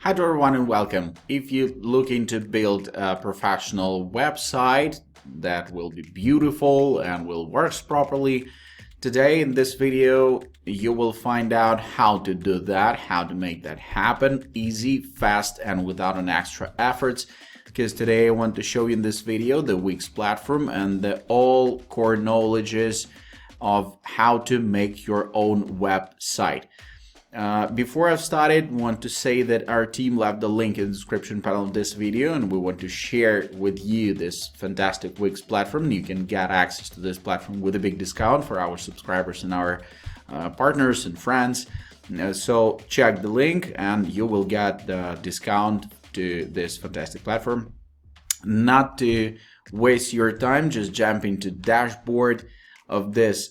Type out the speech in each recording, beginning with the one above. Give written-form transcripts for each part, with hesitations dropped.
Hi to everyone and welcome. If you're looking to build a professional website that will be beautiful and will work properly, today in this video you will find out how to do that, how to make that happen easy, fast, and without an extra efforts. Because today I want to show you in this video the Wix platform and the all core knowledges of how to make your own website. Before I've started, I want to say that our team left the link in the description panel of this video, and we want to share with you this fantastic Wix platform. You can get access to this platform with a big discount for our subscribers and our partners and friends. So check the link and you will get the discount to this fantastic platform. Not to waste your time, just jump into dashboard of this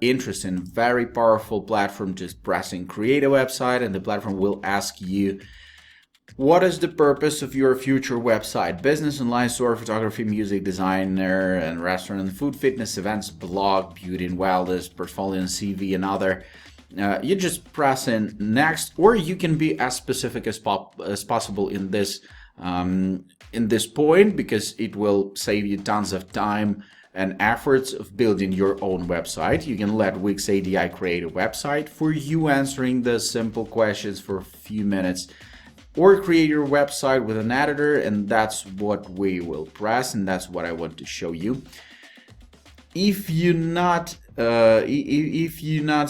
interesting, very powerful platform. Just pressing create a website and the platform will ask you, what is the purpose of your future website? Business, online store, photography, music, designer and restaurant and food, fitness, events, blog, beauty and wellness, portfolio and CV and other. You just press in next, or you can be as specific as possible in this point, because it will save you tons of time and efforts of building your own website. You can let Wix ADI create a website for you, answering the simple questions for a few minutes, or create your website with an editor, and that's what we will press, and that's what I want to show you. If you're not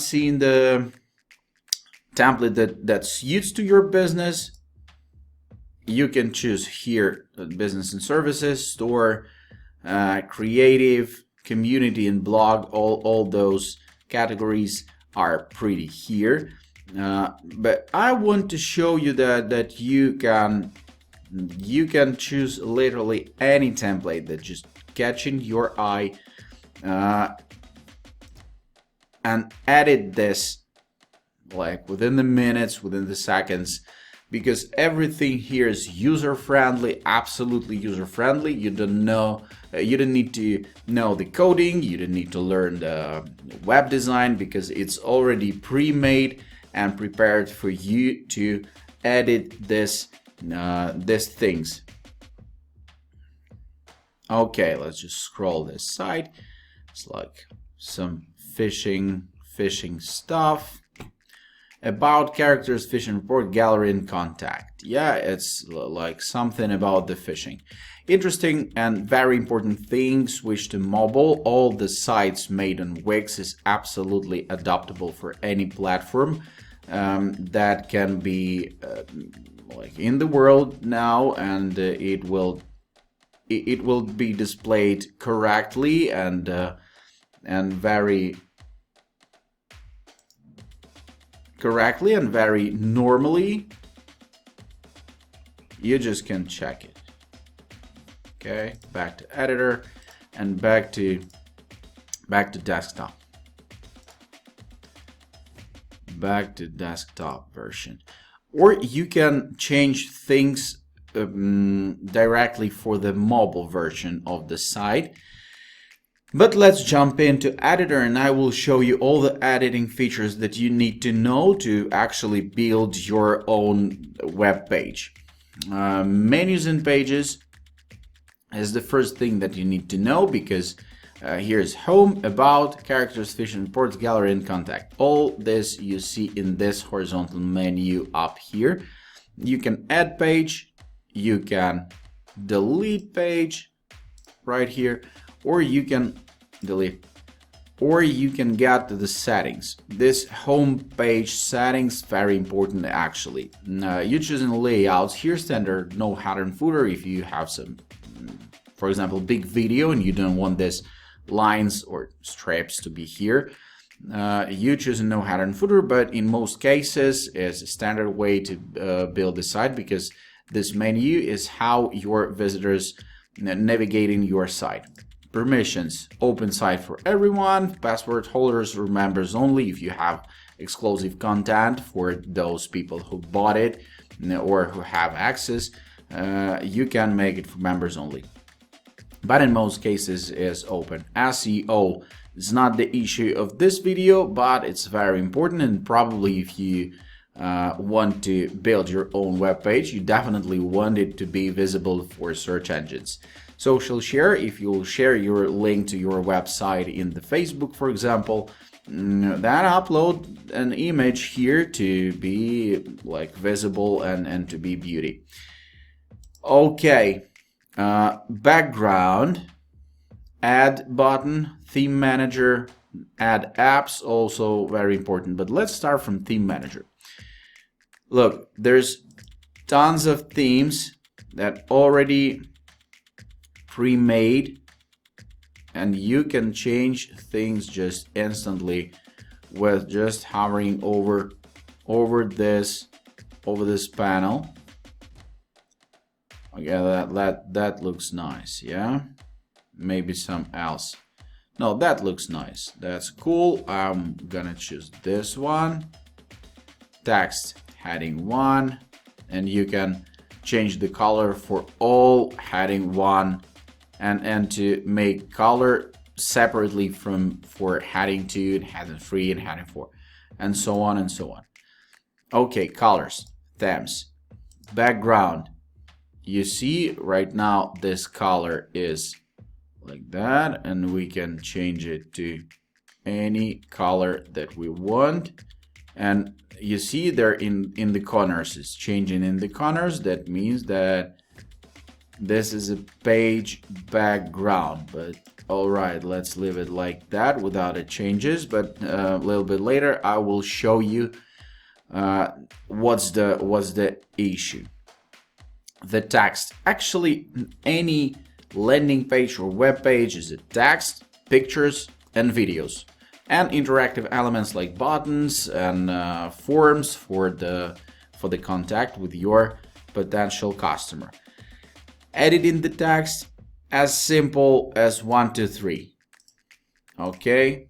seeing the template that suits to your business, you can choose here business and services, store, creative, community and blog. All those categories are pretty here, but I want to show you that you can choose literally any template that just catching your eye, and edit this like within the minutes, within the seconds, because everything here is user-friendly, absolutely user-friendly. You don't need to know the coding, you don't need to learn the web design, because it's already pre-made and prepared for you to edit these things. Okay, let's just scroll this side. It's like some fishing stuff. About, characters, fishing report, gallery and contact. Yeah, it's like something about the fishing. Interesting and very important thing, switch to mobile. All the sites made on Wix is absolutely adaptable for any platform that can be like in the world now, and it will be displayed correctly and very normally. You just can check it. Okay, back to editor and back to desktop. Back to desktop version. Or you can change things directly for the mobile version of the site. But let's jump into editor and I will show you all the editing features that you need to know to actually build your own web page. Menus and pages is the first thing that you need to know, because here's home, about, characters, fishing reports, gallery and contact. All this you see in this horizontal menu up here. You can add page, you can delete page right here, or you can delete, or you can get to the settings. This home page settings, very important actually. You're choosing layouts here, standard, no header and footer. If you have some, for example, big video and you don't want this lines or strips to be here, you choose no header and footer, but in most cases is a standard way to build the site, because this menu is how your visitors navigating your site. Permissions, open site for everyone, password holders or members only. If you have exclusive content for those people who bought it or who have access, you can make it for members only. But in most cases is open. SEO is not the issue of this video, but it's very important, and probably if you want to build your own web page, you definitely want it to be visible for search engines. Social share, if you'll share your link to your website in the Facebook, for example, then upload an image here to be like visible and to be beauty. Okay, background, add button, theme manager, add apps, also very important. But let's start from theme manager. Look, there's tons of themes that already pre-made, and you can change things just instantly with just hovering over this panel. Okay, that looks nice. Yeah, maybe some else. No, that looks nice. That's cool. I'm gonna choose this one. Text heading 1, and you can change the color for all heading 1, and to make color separately for heading 2 and heading 3 and heading 4, and so on and so on. Okay, colors, themes, background. You see right now this color is like that, and we can change it to any color that we want. And you see there in the corners, it's changing in the corners. That means that this is a page background. But all right, let's leave it like that without it changes. But a little bit later I will show you what's the issue. The text, actually any landing page or web page is a text, pictures and videos, and interactive elements like buttons and forms for the contact with your potential customer. Editing the text, as simple as 1, 2, 3. Okay,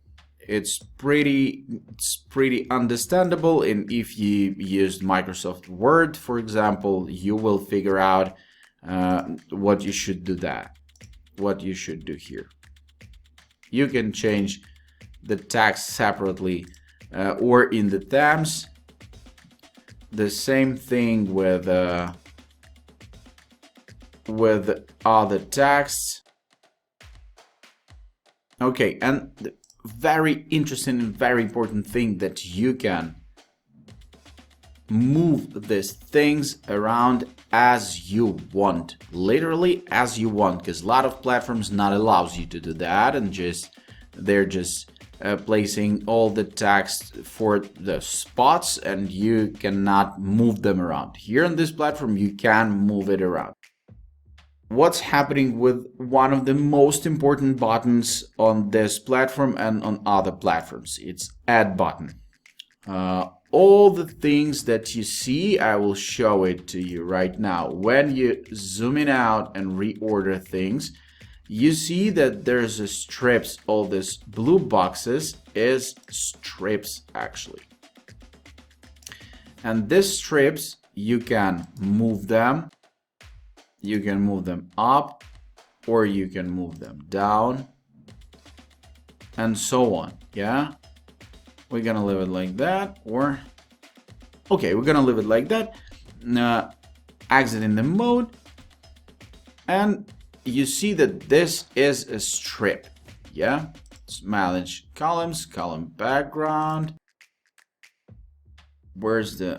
it's pretty understandable, and if you used Microsoft Word, for example, you will figure out what you should do here. You can change the text separately or in the themes. The same thing with other texts. Okay, and the very interesting and very important thing that you can move these things around as you want, literally as you want, because a lot of platforms not allows you to do that, and they're just placing all the text for the spots, and you cannot move them around. Here on this platform you can move it around. What's happening with one of the most important buttons on this platform and on other platforms? It's add button. All the things that you see, I will show it to you right now. When you zoom in out and reorder things, you see that there's a strips. All these blue boxes is strips actually. And these strips, you can move them. You can move them up, or you can move them down, and so on. Yeah, we're gonna leave it like that, or okay, we're gonna leave it like that. Exit in the mode, and you see that this is a strip. Yeah, let's manage columns, column background. Where's the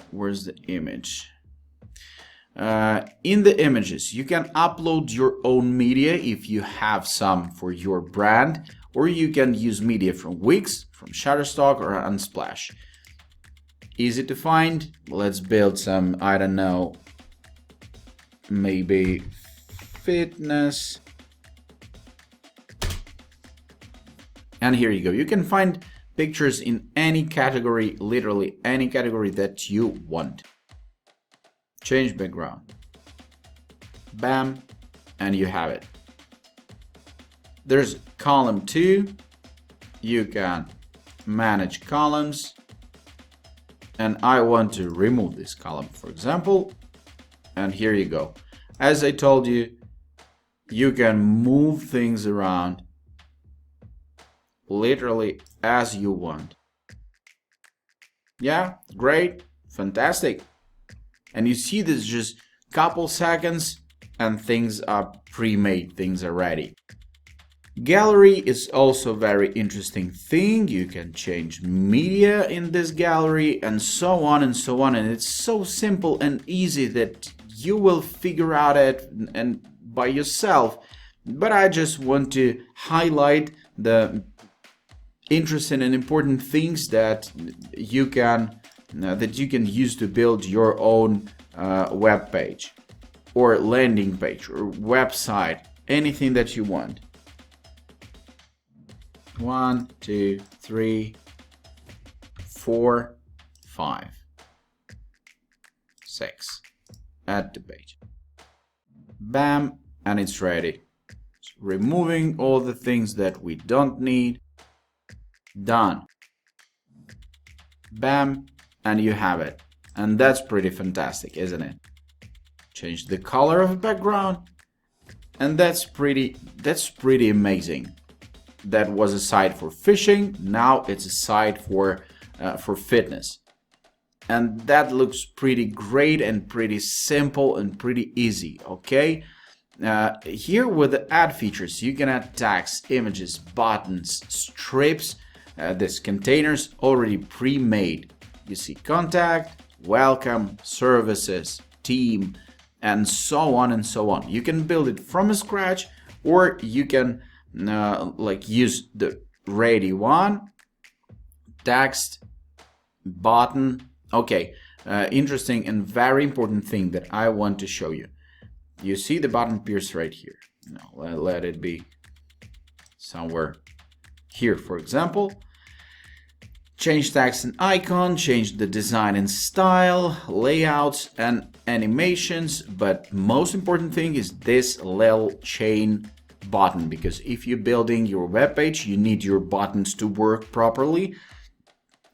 image? In the images, you can upload your own media if you have some for your brand, or you can use media from Wix, from Shutterstock, or Unsplash. Easy to find. Let's build some, I don't know, maybe fitness. And here you go. You can find pictures in any category, literally any category that you want. Change background. Bam, and you have it. There's column 2. You can manage columns, and I want to remove this column, for example, and here you go. As I told you, you can move things around literally as you want. Yeah, great. Fantastic. And you see this just couple seconds and things are pre-made, things are ready. Gallery is also a very interesting thing. You can change media in this gallery and so on and so on. And it's so simple and easy that you will figure out it and by yourself. But I just want to highlight the interesting and important things that you can use to build your own web page or landing page or website, anything that you want. 1, 2, 3, 4, 5, 6. Add the page. Bam, and it's ready. So removing all the things that we don't need. Done. Bam, and you have it. And that's pretty fantastic, isn't it? Change the color of the background, and that's pretty amazing. That was a site for fishing. Now it's a site for fitness, and that looks pretty great and pretty simple and pretty easy. Okay, here with the add features, you can add text, images, buttons, strips. This containers already pre-made. You see contact, welcome, services, team, and so on and so on. You can build it from scratch, or you can like use the ready one. Text, button. Okay, interesting and very important thing that I want to show you. You see the button appears right here. No, let it be somewhere here, for example. Change text and icon, change the design and style, layouts and animations, but most important thing is this little chain button, because if you're building your web page, you need your buttons to work properly.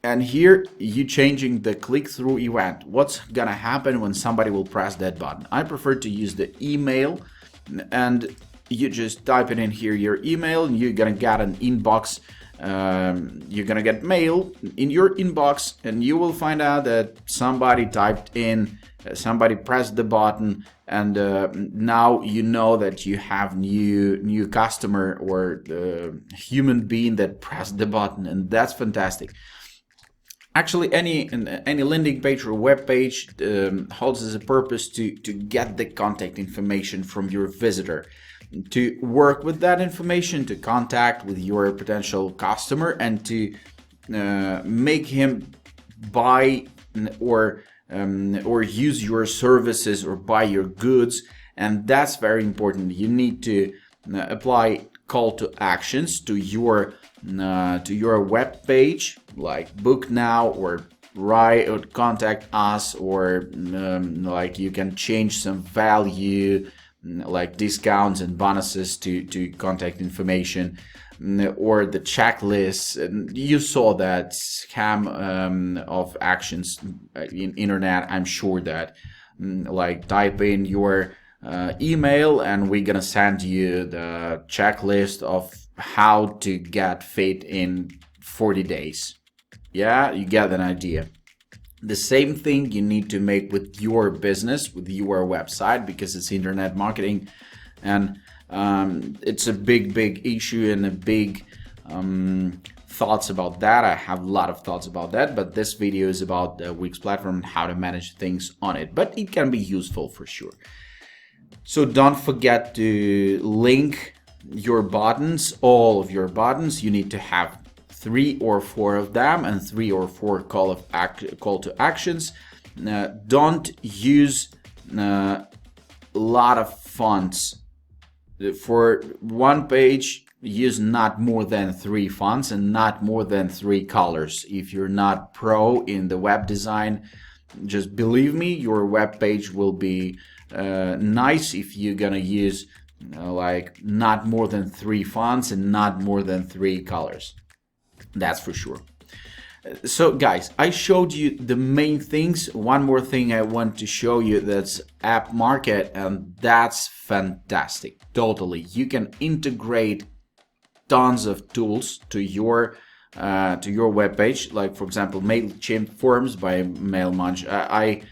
And here you changing the click-through event. What's gonna happen when somebody will press that button? I prefer to use the email, and you just type it in here, your email, and you're gonna get an inbox. You're gonna get mail in your inbox, and you will find out that somebody typed in, somebody pressed the button, and now you know that you have new customer or human being that pressed the button, and that's fantastic. Actually, any landing page or web page holds as a purpose to get the contact information from your visitor, to work with that information, to contact with your potential customer, and to make him buy or use your services or buy your goods. And that's very important. You need to apply call to actions to your web page, like book now, or write or contact us, or like you can change some value like discounts and bonuses to contact information, or the checklist. And you saw that scam of actions in internet. I'm sure that like type in your email and we're gonna send you the checklist of how to get fit in 40 days. Yeah, you get an idea. The same thing you need to make with your business, with your website, because it's internet marketing, and it's a big issue and a big thoughts about that. I have a lot of thoughts about that, but this video is about the Wix platform and how to manage things on it, but it can be useful for sure. So don't forget to link your buttons, all of your buttons. You need to have 3 or 4 of them and 3 or 4 call to actions. Don't use a lot of fonts. For one page, use not more than 3 fonts and not more than 3 colors. If you're not pro in the web design, just believe me, your web page will be nice if you're gonna use like not more than 3 fonts and not more than 3 colors. That's for sure. So guys, I showed you the main things. One more thing I want to show you, that's app market, and that's fantastic. Totally, you can integrate tons of tools to your to your web page, like for example MailChimp forms by MailMunch. I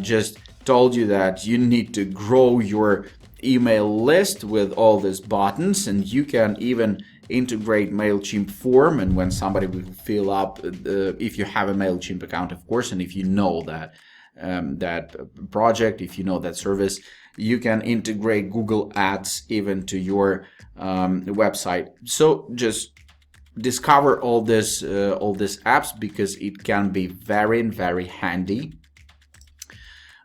just told you that you need to grow your email list with all these buttons, and you can even integrate MailChimp form. And when somebody will fill up, if you have a MailChimp account, of course, and if you know that project, if you know that service, you can integrate Google Ads even to your website. So just discover all these apps, because it can be very handy.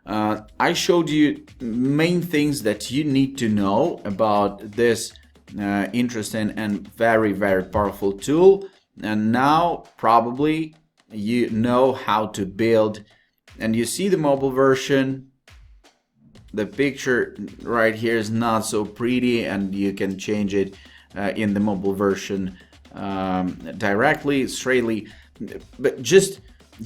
I showed you main things that you need to know about this interesting and very powerful tool. And now probably you know how to build, and you see the mobile version. The picture right here is not so pretty, and you can change it in the mobile version directly, straightly. But just,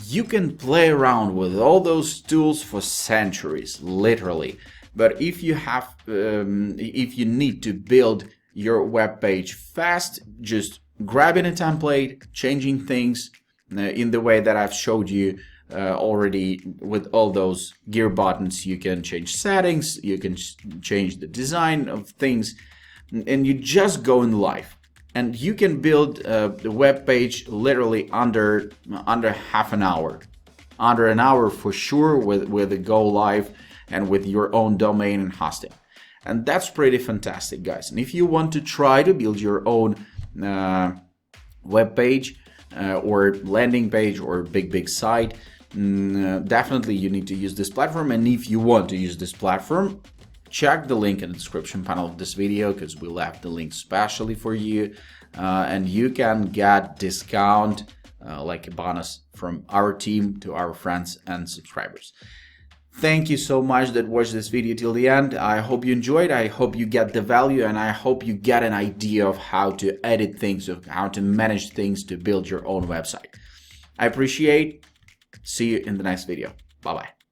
you can play around with all those tools for centuries, literally. But if you have, if you need to build your web page fast, just grabbing a template, changing things in the way that I've showed you already with all those gear buttons. You can change settings, you can change the design of things, and you just go in live. And you can build the web page literally under half an hour, under an hour for sure, with a go live and with your own domain and hosting. And that's pretty fantastic, guys. And if you want to try to build your own web page or landing page or big site, definitely you need to use this platform. And if you want to use this platform, check the link in the description panel of this video, because we left the link specially for you, and you can get discount like a bonus from our team to our friends and subscribers. Thank you so much that watched this video till the end. I hope you enjoyed. I hope you get the value, and I hope you get an idea of how to edit things, of how to manage things to build your own website. I appreciate. See you in the next video. Bye bye.